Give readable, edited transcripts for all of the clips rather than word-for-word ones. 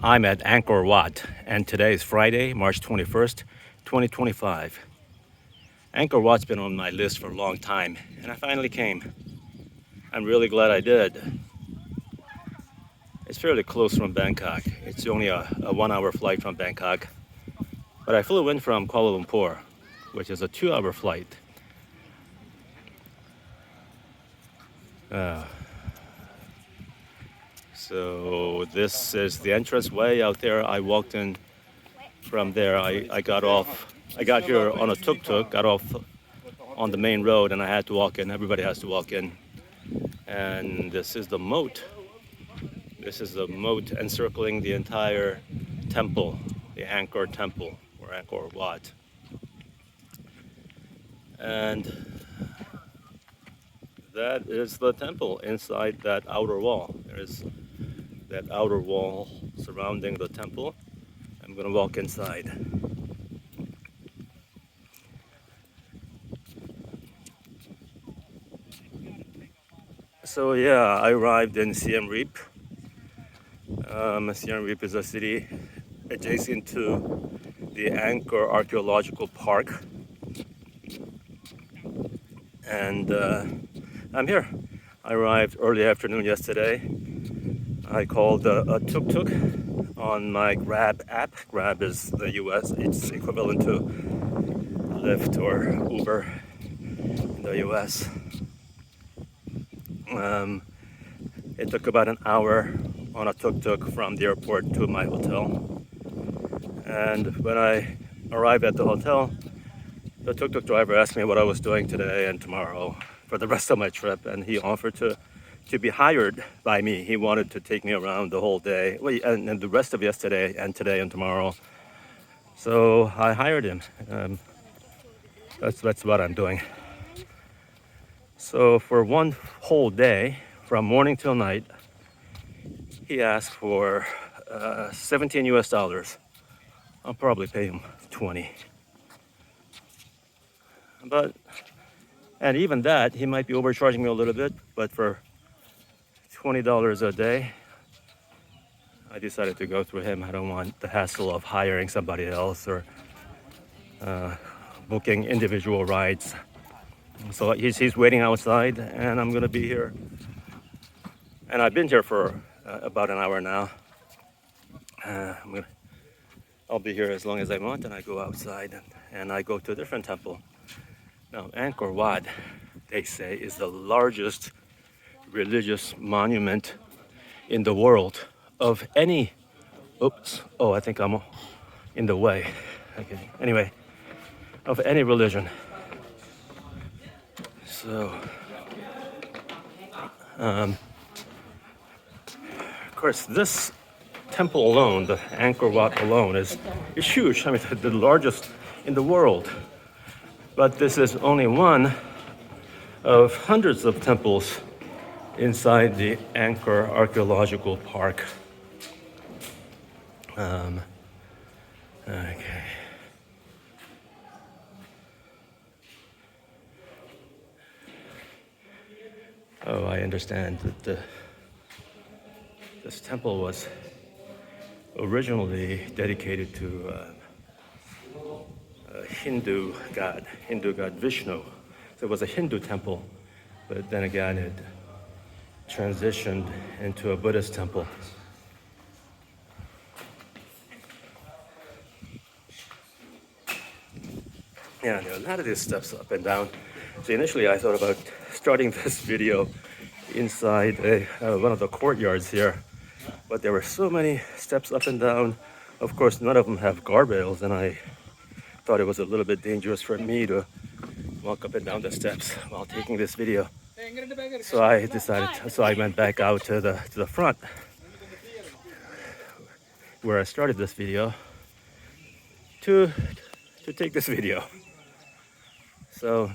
I'm at Angkor Wat, and today is Friday, March 21st, 2025. Angkor Wat's been on my list for a long time, and I finally came. I'm really glad I did. It's fairly close from Bangkok. It's only a 1 hour flight from Bangkok, but I flew in from Kuala Lumpur, which is a 2 hour flight. Uh, so this is the entrance way out there. I walked in from there. I got off. I got here on a tuk-tuk, got off on the main road, and I had to walk in. Everybody has to walk in. And this is the moat. This is the moat encircling the entire temple, the Angkor temple, or Angkor Wat. And that is the temple inside that outer wall. There is that outer wall surrounding the temple. I'm gonna walk inside. So yeah, I arrived in Siem Reap. Siem Reap is a city adjacent to the Angkor Archaeological Park, and I'm here. I arrived early afternoon yesterday. I called a tuk-tuk on my Grab app. Grab is the US, it's equivalent to Lyft or Uber in the US. It took about an hour on a tuk-tuk from the airport to my hotel. And when I arrived at the hotel, the tuk-tuk driver asked me what I was doing today and tomorrow for the rest of my trip, and he offered to be hired by me. He wanted to take me around the whole day, and the rest of yesterday and today and tomorrow. So I hired him. That's what I'm doing. So for one whole day, from morning till night, he asked for 17 US dollars. I'll probably pay him 20. And even that, he might be overcharging me a little bit, but for $20 a day, I decided to go through him. I don't want the hassle of hiring somebody else or booking individual rides. So he's waiting outside, and I'm gonna be here. And I've been here for about an hour now. I'll be here as long as I want, and I go outside and I go to a different temple. Now, Angkor Wat, they say, is the largest religious monument in the world of any. Oops! Oh, I think I'm in the way. Okay. Anyway, of any religion. So, of course, this temple alone, the Angkor Wat alone, is huge. I mean, the largest in the world. But this is only one of hundreds of temples inside the Angkor Archaeological Park. Okay. Oh, I understand that this temple was originally dedicated to Hindu god Vishnu. So it was a Hindu temple, but then again it transitioned into a Buddhist temple. Yeah, there are a lot of these steps up and down. So initially I thought about starting this video inside one of the courtyards here, but there were so many steps up and down. Of course, none of them have guardrails, and I thought it was a little bit dangerous for me to walk up and down the steps while taking this video. So I went back out to the front where I started this video to take this video. So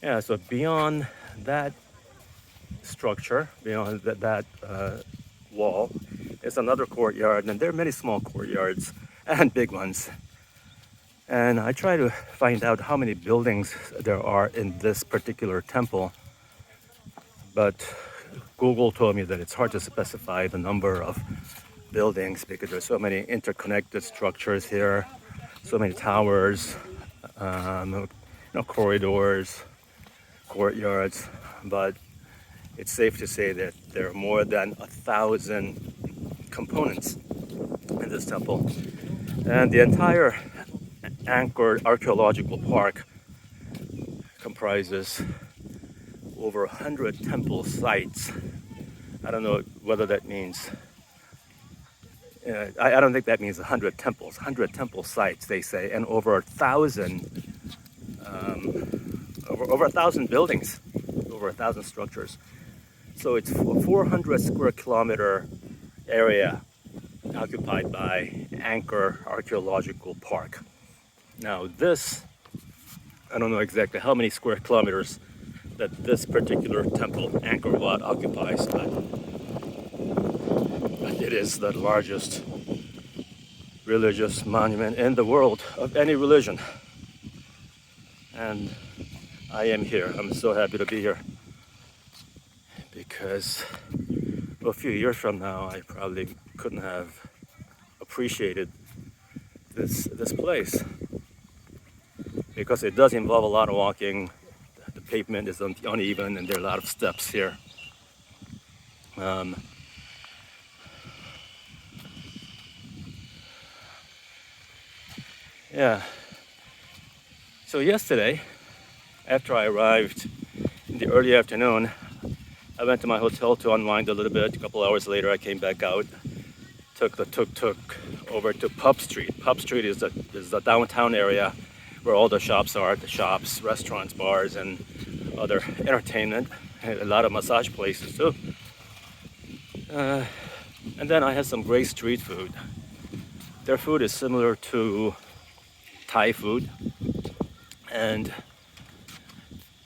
yeah, so beyond that structure, beyond that wall, is another courtyard, and there are many small courtyards and big ones. And I try to find out how many buildings there are in this particular temple, but Google told me that it's hard to specify the number of buildings because there's so many interconnected structures here, so many towers, corridors, courtyards. But it's safe to say that there are more than 1,000 components in this temple, and the entire Angkor archaeological park comprises over 100 temple sites. I don't know whether that means, I don't think that means 100 temples, 100 temple sites, they say, and over 1,000, over 1,000 buildings, over 1,000 structures. So it's a 400 square kilometer area occupied by Angkor Archaeological Park. Now this, I don't know exactly how many square kilometers that this particular temple, Angkor Wat, occupies, but it is the largest religious monument in the world of any religion. And I am here. I'm so happy to be here because a few years from now, I probably couldn't have appreciated this place because it does involve a lot of walking. The pavement is uneven and there are a lot of steps here. Yeah. So yesterday, after I arrived in the early afternoon, I went to my hotel to unwind a little bit. A couple hours later, I came back out, took the tuk-tuk over to Pub Street. Pub Street is the downtown area where all the shops are, the shops, restaurants, bars, and other entertainment, and a lot of massage places too. And then I had some great street food. Their food is similar to Thai food, and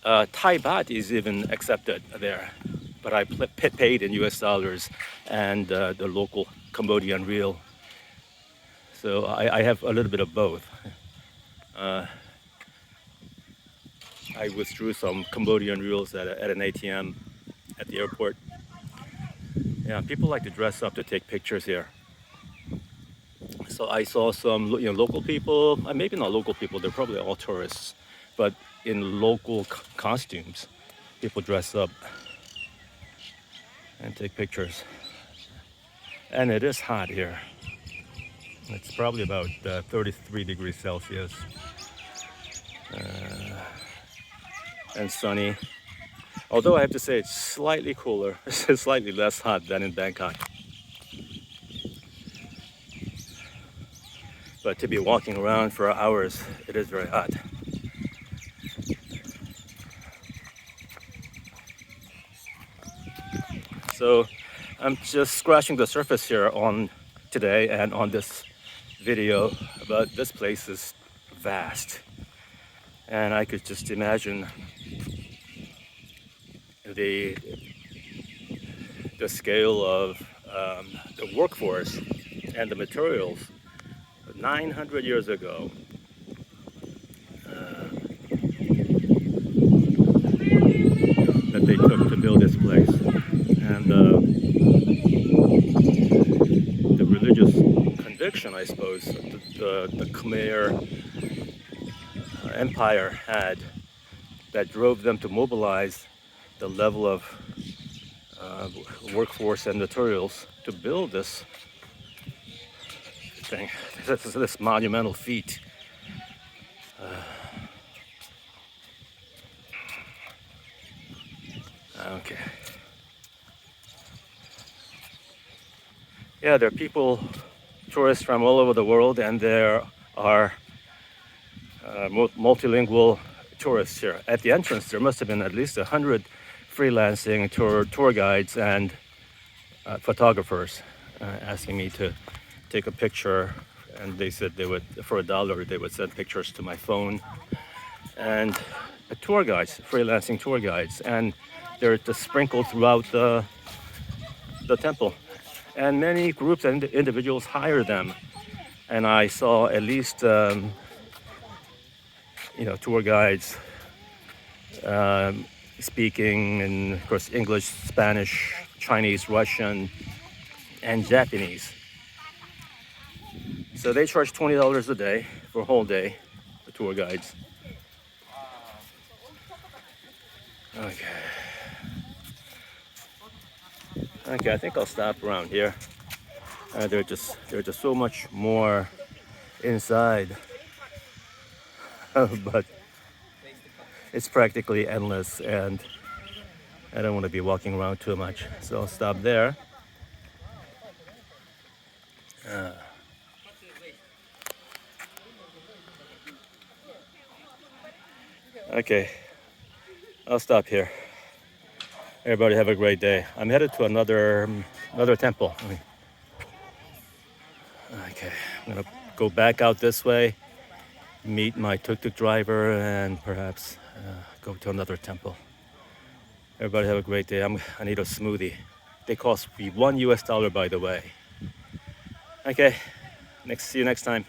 Thai baht is even accepted there, but I paid in US dollars and the local Cambodian riel. So I have a little bit of both. I withdrew some Cambodian riels at an ATM at the airport. Yeah, people like to dress up to take pictures here. So I saw some local people, maybe not local people, they're probably all tourists, but in local costumes, people dress up and take pictures. And it is hot here. It's probably about 33 degrees Celsius and sunny. Although I have to say it's slightly cooler, it's slightly less hot than in Bangkok. But to be walking around for hours, it is very hot. So I'm just scratching the surface here on today and on this video, but this place is vast. And I could just imagine the scale of the workforce and the materials 900 years ago. That they took to build this place. And the religious conviction, I suppose, the Khmer Empire had that drove them to mobilize the level of workforce and materials to build this thing, this monumental feat. Okay. Yeah, there are people, tourists from all over the world, and there are multilingual tourists here. At the entrance, there must have been at least 100 freelancing tour guides and photographers asking me to take a picture, and they said they would, for $1, they would send pictures to my phone. And tour guides, freelancing tour guides, and they're just sprinkled throughout the temple. And many groups and individuals hire them. And I saw at least tour guides speaking, and of course English, Spanish, Chinese, Russian, and Japanese. So they charge $20 a day for a whole day, the tour guides. Okay. Okay, I think I'll stop around here. There's just so much more inside, but it's practically endless, and I don't want to be walking around too much, so I'll stop there. Okay, I'll stop here. Everybody have a great day. I'm headed to another temple. Okay, I'm gonna go back out this way, meet my tuk-tuk driver, and perhaps go to another temple. Everybody have a great day. I need a smoothie. They cost me $1 US, by the way. Okay, see you next time.